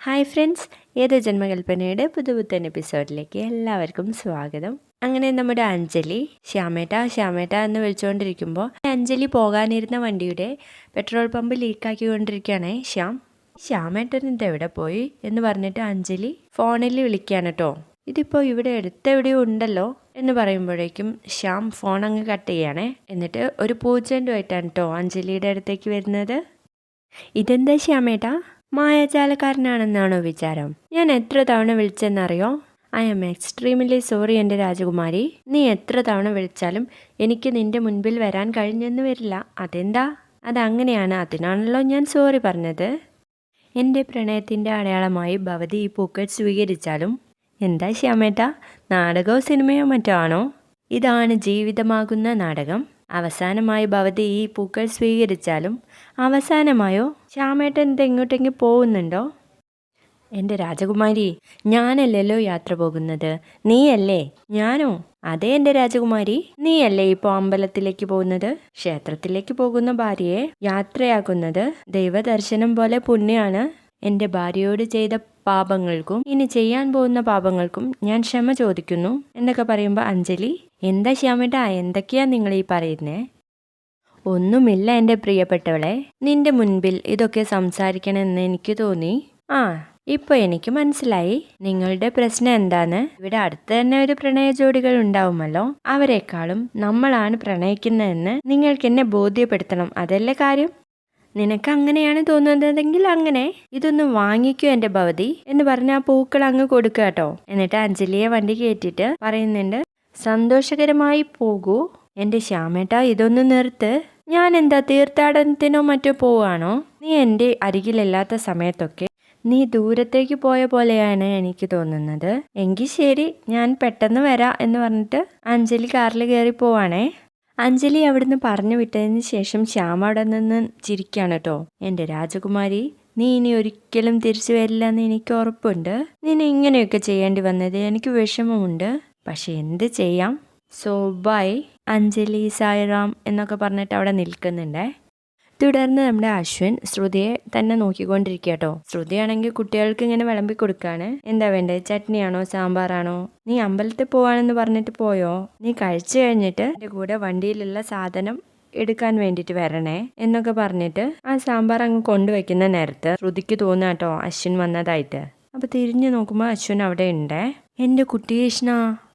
Hi friends, ഏതോ ജന്മകൽപ്പനയുടെ പുതുപുത്തൻ എപ്പിസോഡിലേക്ക് എല്ലാവർക്കും സ്വാഗതം. അങ്ങനെ നമ്മുടെ അഞ്ജലി ശ്യാമേട്ട എന്ന് വിളിച്ചുകൊണ്ടിരിക്കുമ്പോൾ അഞ്ജലി പോകാനിരുന്ന വണ്ടിയുടെ പെട്രോൾ പമ്പ് ലീക്കാക്കിക്കൊണ്ടിരിക്കുകയാണേ ശ്യാമേട്ടൻ എവിടെ പോയി എന്ന് പറഞ്ഞിട്ട് അഞ്ജലി ഫോണിൽ വിളിക്കുകയാണ് കേട്ടോ. ഇതിപ്പോൾ ഇവിടെ അടുത്തെവിടെയോ ഉണ്ടല്ലോ എന്ന് പറയുമ്പോഴേക്കും ശ്യാം ഫോൺ അങ്ങ് കട്ട് ചെയ്യണേ. എന്നിട്ട് ഒരു പൂച്ചെണ്ടുമായിട്ടാണ് കേട്ടോ അഞ്ജലിയുടെ അടുത്തേക്ക് വരുന്നത്. ഇതെന്താ ശ്യാമേട്ടാ, മായാജാലക്കാരനാണെന്നാണോ വിചാരം? ഞാൻ എത്ര തവണ വിളിച്ചെന്നറിയോ? ഐ ആം എക്സ്ട്രീംലി സോറി എൻ്റെ രാജകുമാരി. നീ എത്ര തവണ വിളിച്ചാലും എനിക്ക് നിന്റെ മുൻപിൽ വരാൻ കഴിഞ്ഞെന്ന് വരില്ല. അതെന്താ? അതങ്ങനെയാണ്, അതിനാണല്ലോ ഞാൻ സോറി പറഞ്ഞത്. എൻ്റെ പ്രണയത്തിൻ്റെ അടയാളമായി ഭവതി ഈ പൂക്കൾ സ്വീകരിച്ചാലും എന്താ ശ്യാമേട്ടാ, നാടകമോ സിനിമയോ മറ്റോ ആണോ? ഇതാണ് ജീവിതമാകുന്ന നാടകം. അവസാനമായി ഭവതി ഈ പൂക്കൾ സ്വീകരിച്ചാലും അവസാനമായോ ശ്യാമേട്ടൻ എങ്ങോട്ടെങ്കിലും പോകുന്നുണ്ടോ? എൻ്റെ രാജകുമാരി, ഞാനല്ലല്ലോ യാത്ര പോകുന്നത്, നീയല്ലേ. ഞാനോ? അതെ എൻ്റെ രാജകുമാരി, നീയല്ലേ ഇപ്പോൾ അമ്പലത്തിലേക്ക് പോകുന്നത്. ക്ഷേത്രത്തിലേക്ക് പോകുന്ന ഭാര്യയെ യാത്രയാക്കുന്നത് ദൈവദർശനം പോലെ പുണ്യമാണ്. എൻ്റെ ഭാര്യയോട് ചെയ്ത പാപങ്ങൾക്കും ഇനി ചെയ്യാൻ പോകുന്ന പാപങ്ങൾക്കും ഞാൻ ക്ഷമ ചോദിക്കുന്നു എന്നൊക്കെ പറയുമ്പോൾ അഞ്ജലി, എന്താ ശ്യാമേട്ടാ, എന്തൊക്കെയാ നിങ്ങൾ ഈ പറയുന്നേ? ഒന്നുമില്ല എൻ്റെ പ്രിയപ്പെട്ടവളെ, നിന്റെ മുൻപിൽ ഇതൊക്കെ സംസാരിക്കണമെന്ന് എനിക്ക് തോന്നി. ഇപ്പോൾ എനിക്ക് മനസ്സിലായി നിങ്ങളുടെ പ്രശ്നം എന്താന്ന്. ഇവിടെ അടുത്ത് തന്നെ ഒരു പ്രണയ ജോഡികൾ ഉണ്ടാവുമല്ലോ, അവരെക്കാളും നമ്മളാണ് പ്രണയിക്കുന്നതെന്ന് നിങ്ങൾക്ക് എന്നെ ബോധ്യപ്പെടുത്തണം. അതല്ലേ കാര്യം? നിനക്ക് അങ്ങനെയാണ് തോന്നുന്നതെങ്കിൽ അങ്ങനെ. ഇതൊന്ന് വാങ്ങിക്കൂ എൻ്റെ ഭവതി എന്ന് പറഞ്ഞ് ആ പൂക്കൾ അങ്ങ് കൊടുക്കുക കേട്ടോ. എന്നിട്ട് അഞ്ജലിയെ വണ്ടി കയറ്റിയിട്ട് പറയുന്നുണ്ട്, സന്തോഷകരമായി പോകൂ എൻ്റെ ശ്യാമേട്ട, ഇതൊന്ന് നിർത്ത്. ഞാൻ എന്താ തീർത്ഥാടനത്തിനോ മറ്റോ പോവാണോ? നീ എൻ്റെ അരികിലില്ലാത്ത സമയത്തൊക്കെ നീ ദൂരത്തേക്ക് പോയ പോലെയാണ് എനിക്ക് തോന്നുന്നത്. എങ്കിൽ ശരി, ഞാൻ പെട്ടെന്ന് വരാം എന്ന് പറഞ്ഞിട്ട് അഞ്ജലി കാറിൽ കയറി പോവാണേ. അഞ്ജലി അവിടുന്ന് പറഞ്ഞു വിട്ടതിന് ശേഷം ശ്യാമ അവിടെ നിന്ന് ചിരിക്കാണ് കേട്ടോ. എൻ്റെ രാജകുമാരി, നീ ഇനി ഒരിക്കലും തിരിച്ചു വരില്ല എന്ന് എനിക്ക് ഉറപ്പുണ്ട്. നിന്നെ ഇങ്ങനെയൊക്കെ ചെയ്യേണ്ടി വന്നത് എനിക്ക് വിഷമമുണ്ട്, പക്ഷെ എന്ത് ചെയ്യാം. സോ ബൈ അഞ്ജലി, സായിറാം എന്നൊക്കെ പറഞ്ഞിട്ട് അവിടെ നിൽക്കുന്നുണ്ടേ. തുടർന്ന് നമ്മുടെ അശ്വിൻ ശ്രുതിയെ തന്നെ നോക്കിക്കൊണ്ടിരിക്കുക കേട്ടോ. ശ്രുതിയാണെങ്കിൽ കുട്ടികൾക്ക് ഇങ്ങനെ വിളമ്പി കൊടുക്കാണ്. എന്താ വേണ്ടേ, ചട്നിയാണോ സാമ്പാറാണോ? നീ അമ്പലത്തിൽ പോവാണെന്ന് പറഞ്ഞിട്ട് പോയോ? നീ കഴിച്ചു കഴിഞ്ഞിട്ട് എൻ്റെ കൂടെ വണ്ടിയിലുള്ള സാധനം എടുക്കാൻ വേണ്ടിയിട്ട് വരണേ എന്നൊക്കെ പറഞ്ഞിട്ട് ആ സാമ്പാർ അങ്ങ് കൊണ്ടുവയ്ക്കുന്ന നേരത്ത് ശ്രുതിക്ക് തോന്നുക കേട്ടോ അശ്വിൻ വന്നതായിട്ട്. അപ്പോൾ തിരിഞ്ഞു നോക്കുമ്പോൾ അശ്വിൻ അവിടെ ഉണ്ട്. എൻ്റെ കുട്ടി കൃഷ്ണ,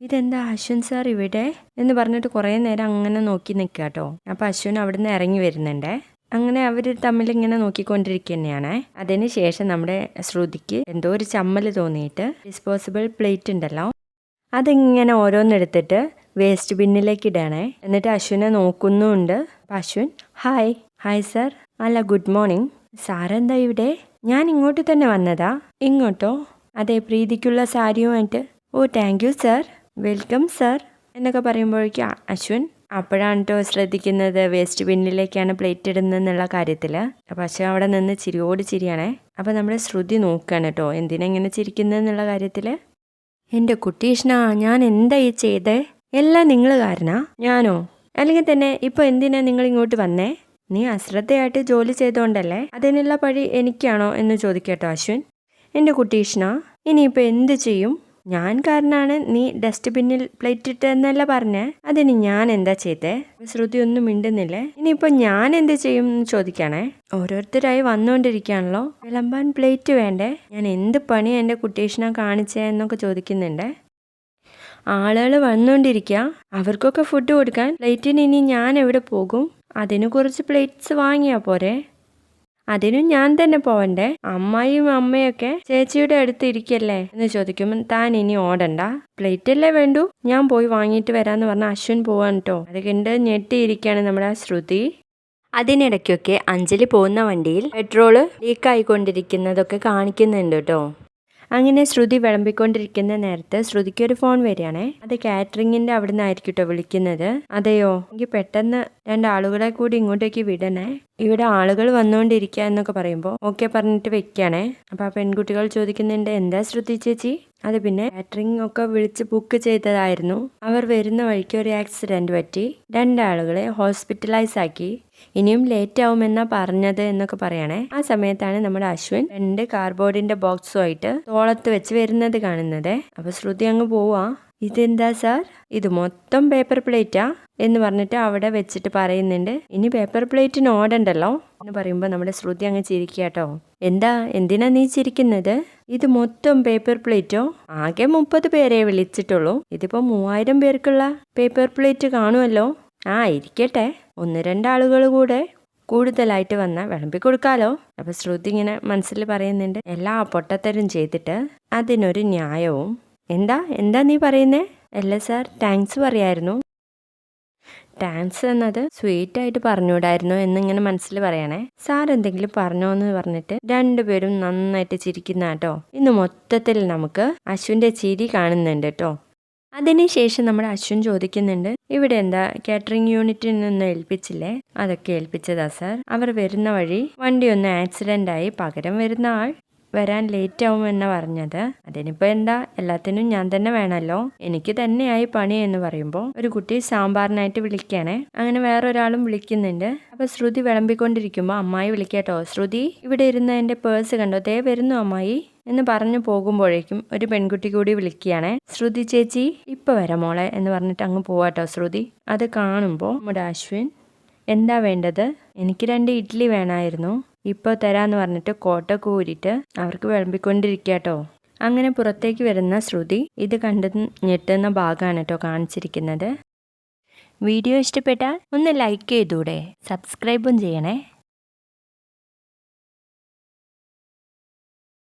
ഇതെന്താ അശ്വിൻ സാർ ഇവിടെ എന്ന് പറഞ്ഞിട്ട് കുറേ നേരം അങ്ങനെ നോക്കി നിൽക്കുക കേട്ടോ. അപ്പോൾ അശ്വിൻ അവിടുന്ന് ഇറങ്ങി വരുന്നുണ്ട്. അങ്ങനെ അവർ തമ്മിൽ ഇങ്ങനെ നോക്കിക്കൊണ്ടിരിക്കുക തന്നെയാണ്. അതിന് ശേഷം നമ്മുടെ ശ്രുതിക്ക് എന്തോ ഒരു ചമ്മൽ തോന്നിയിട്ട് ഡിസ്പോസിബിൾ പ്ലേറ്റ് ഉണ്ടല്ലോ, അതിങ്ങനെ ഓരോന്നെടുത്തിട്ട് വേസ്റ്റ് ബിന്നിലേക്ക് ഇടണേ. എന്നിട്ട് അശ്വിനെ നോക്കുന്നുണ്ട്. Ashwin, hi sir. അല്ല, ഗുഡ് മോർണിംഗ്. സാറെന്താ ഇവിടെ? ഞാൻ ഇങ്ങോട്ട് തന്നെ വന്നതാ. ഇങ്ങോട്ടോ? അതെ, പ്രീതിക്കുള്ള സാരിയുമായിട്ട്. ഓ thank you sir, welcome sir എന്നൊക്കെ പറയുമ്പോഴേക്കും അശ്വിൻ അപ്പോഴാണ് കേട്ടോ ശ്രദ്ധിക്കുന്നത് വേസ്റ്റ് ബിന്നിലേക്കാണ് പ്ലേറ്റ് ഇടുന്നതെന്നുള്ള കാര്യത്തിൽ. അപ്പോൾ അശ്വിൻ അവിടെ നിന്ന് ചിരിയോട് ചിരിയാണേ. അപ്പോൾ നമ്മുടെ ശ്രുതി നോക്കുകയാണ് കേട്ടോ എന്തിനാ ഇങ്ങനെ ചിരിക്കുന്നതെന്നുള്ള കാര്യത്തിൽ. എൻ്റെ കുട്ടി കൃഷ്ണ, ഞാൻ എന്താ ഈ ചെയ്തേ? എല്ലാം നിങ്ങൾ കാരണാ? ഞാനോ? അല്ലെങ്കിൽ തന്നെ ഇപ്പോൾ എന്തിനാ നിങ്ങൾ ഇങ്ങോട്ട് വന്നേ? നീ അശ്രദ്ധയായിട്ട് ജോലി ചെയ്തുകൊണ്ടല്ലേ? അതിനുള്ള പഴി എനിക്കാണോ എന്ന് ചോദിക്കട്ടോ അശ്വിൻ. എൻ്റെ കുട്ടി കൃഷ്ണ, ഇനിയിപ്പോൾ എന്ത് ചെയ്യും? ഞാൻ കാരനാണ് നീ ഡസ്റ്റ്ബിന്നിൽ പ്ലേറ്റ് ഇട്ടെന്നല്ല പറഞ്ഞേ, അതിന് ഞാൻ എന്താ ചെയ്തേ? ശ്രുതി ഒന്നും മിണ്ടുന്നില്ലേ. ഇനിയിപ്പോൾ ഞാൻ എന്ത് ചെയ്യും എന്ന് ചോദിക്കണേ. ഓരോരുത്തരായി വന്നുകൊണ്ടിരിക്കുകയാണല്ലോ, വിളമ്പാൻ പ്ലേറ്റ് വേണ്ടേ? ഞാൻ എന്ത് പണി എൻ്റെ കുട്ടീഷനെ കാണിച്ചേ എന്നൊക്കെ ചോദിക്കുന്നുണ്ട്. ആളുകൾ വന്നുകൊണ്ടിരിക്കുക, അവർക്കൊക്കെ ഫുഡ് കൊടുക്കാൻ പ്ലേറ്റിന് ഇനി ഞാൻ എവിടെ പോകും? അതിന് കുറച്ച് പ്ലേറ്റ്സ് വാങ്ങിയാൽ പോരെ? അതിനും ഞാൻ തന്നെ പോവണ്ടേ? അമ്മായിയും അമ്മയൊക്കെ ചേച്ചിയുടെ അടുത്ത് ഇരിക്കല്ലേ എന്ന് ചോദിക്കുമ്പോൾ താൻ ഇനി ഓടണ്ട, പ്ലേറ്റ് അല്ലേ വേണ്ടു, ഞാൻ പോയി വാങ്ങിയിട്ട് വരാമെന്ന് പറഞ്ഞ അശ്വിൻ പോവാൻ കേട്ടോ. അത് കണ്ട് ഞെട്ടിയിരിക്കുകയാണ് നമ്മുടെ ശ്രുതി. അതിനിടയ്ക്കൊക്കെ അഞ്ജലി പോകുന്ന വണ്ടിയിൽ പെട്രോള് ലീക്കായിക്കൊണ്ടിരിക്കുന്നതൊക്കെ കാണിക്കുന്നുണ്ട് കേട്ടോ. അങ്ങനെ ശ്രുതി വിളമ്പിക്കൊണ്ടിരിക്കുന്ന നേരത്ത് ശ്രുതിക്ക് ഒരു ഫോൺ വരികയാണേ. അത് കാറ്ററിങ്ങിൻ്റെ അവിടെ നിന്നായിരിക്കും കേട്ടോ വിളിക്കുന്നത്. അതെയോ? എനിക്ക് പെട്ടെന്ന് 2 ആളുകളെ കൂടി ഇങ്ങോട്ടേക്ക് വിടണേ, ഇവിടെ ആളുകൾ വന്നുകൊണ്ടിരിക്കുക എന്നൊക്കെ പറയുമ്പോൾ ഓക്കെ പറഞ്ഞിട്ട് വെക്കുകയാണേ. അപ്പോൾ ആ പെൺകുട്ടികൾ ചോദിക്കുന്നുണ്ട്, എന്താ ശ്രുതി ചേച്ചി? അത് പിന്നെ കാറ്ററിംഗ് ഒക്കെ വിളിച്ച് ബുക്ക് ചെയ്തതായിരുന്നു. അവർ വരുന്ന വഴിക്ക് ഒരു ആക്സിഡന്റ് പറ്റി 2 ആളുകളെ ഹോസ്പിറ്റലൈസ് ആക്കി. ഇനിയും ലേറ്റ് ആവുമെന്നാ പറഞ്ഞത് എന്നൊക്കെ പറയണേ. ആ സമയത്താണ് നമ്മുടെ അശ്വിൻ 2 കാർഡ്ബോർഡിന്റെ ബോക്സുമായിട്ട് തോളത്ത് വെച്ച് വരുന്നത് കാണുന്നത്. അപ്പൊ ശ്രുതി അങ്ങ് പോവാ. ഇതെന്താ സാർ, ഇത് മൊത്തം പേപ്പർ പ്ലേറ്റാ എന്ന് പറഞ്ഞിട്ട് അവിടെ വെച്ചിട്ട് പറയുന്നുണ്ട്. ഇനി പേപ്പർ പ്ലേറ്റിന് ഓടണ്ടല്ലോ എന്ന് പറയുമ്പോൾ നമ്മുടെ ശ്രുതി അങ്ങ് ചിരിക്കാട്ടോ. എന്തിനാ നീ ചിരിക്കുന്നത്? ഇത് മൊത്തം പേപ്പർ പ്ലേറ്റോ? ആകെ 30 പേരെ വിളിച്ചിട്ടുള്ളൂ. ഇതിപ്പോ 3000 പേർക്കുള്ള പേപ്പർ പ്ലേറ്റ് കാണുമല്ലോ. ഇരിക്കട്ടെ, 1-2 ആളുകൾ കൂടെ കൂടുതലായിട്ട് വന്നാൽ വിളമ്പി കൊടുക്കാലോ. അപ്പൊ ശ്രുതി ഇങ്ങനെ മനസ്സിൽ പറയുന്നുണ്ട്. എല്ലാ പൊട്ടത്തരും ചെയ്തിട്ട് അതിനൊരു ന്യായവും. എന്താ നീ പറയുന്നേ? അല്ല സാർ, താങ്ക്സ് പറയായിരുന്നു. താങ്ക്സ് എന്നത് സ്വീറ്റ് ആയിട്ട് പറഞ്ഞുകൂടായിരുന്നോ എന്നിങ്ങനെ മനസ്സിൽ പറയണേ. സാർ എന്തെങ്കിലും പറഞ്ഞോന്ന് പറഞ്ഞിട്ട് 2 പേരും നന്നായിട്ട് ചിരിക്കുന്ന കേട്ടോ. ഇന്ന് മൊത്തത്തിൽ നമുക്ക് അശ്വിന്റെ ചിരി കാണുന്നുണ്ട് കേട്ടോ. അതിനുശേഷം നമ്മുടെ അശ്വിൻ ചോദിക്കുന്നുണ്ട്, ഇവിടെ എന്താ കാറ്ററിംഗ് യൂണിറ്റിൽ നിന്ന് ഏൽപ്പിച്ചില്ലേ? അതൊക്കെ ഏൽപ്പിച്ചതാ സാർ. അവർ വരുന്ന വഴി വണ്ടി ഒന്ന് ആക്സിഡന്റ് ആയി. പകരം വരുന്ന ആൾ വരാൻ ലേറ്റ് ആവുമെന്നാ പറഞ്ഞത്. അതിനിപ്പോ എന്താ, എല്ലാത്തിനും ഞാൻ തന്നെ വേണമല്ലോ. എനിക്ക് തന്നെയായി പണി എന്ന് പറയുമ്പോൾ ഒരു കുട്ടി സാമ്പാറിനായിട്ട് വിളിക്കാണേ. അങ്ങനെ വേറൊരാളും വിളിക്കുന്നുണ്ട്. അപ്പൊ ശ്രുതി വിളമ്പിക്കൊണ്ടിരിക്കുമ്പോൾ അമ്മായി വിളിക്കാട്ടോ. ശ്രുതി, ഇവിടെ ഇരുന്ന് എന്റെ പേഴ്സ് കണ്ടോ, ദേ വരുന്നു അമ്മായി എന്ന് പറഞ്ഞു പോകുമ്പോഴേക്കും ഒരു പെൺകുട്ടി കൂടി വിളിക്കുകയാണേ. ശ്രുതി ചേച്ചി ഇപ്പൊ വരാം മോളെ എന്ന് പറഞ്ഞിട്ട് അങ്ങ് പോവാട്ടോ ശ്രുതി. അത് കാണുമ്പോൾ നമ്മുടെ അശ്വിൻ, എന്താ വേണ്ടത്? എനിക്ക് 2 ഇഡ്ഡലി വേണമായിരുന്നു, ഇപ്പോൾ തരാന്ന് പറഞ്ഞിട്ട് കോട്ടൊക്കെ ഊരിയിട്ട് അവർക്ക് വിളമ്പിക്കൊണ്ടിരിക്കാട്ടോ. അങ്ങനെ പുറത്തേക്ക് വരുന്ന ശ്രുതി ഇത് കണ്ട് ഞെട്ടുന്ന ഭാഗമാണ് കേട്ടോ കാണിച്ചിരിക്കുന്നത്. വീഡിയോ ഇഷ്ടപ്പെട്ടാൽ ഒന്ന് ലൈക്ക് ചെയ്തൂടെ, സബ്സ്ക്രൈബും ചെയ്യണേ.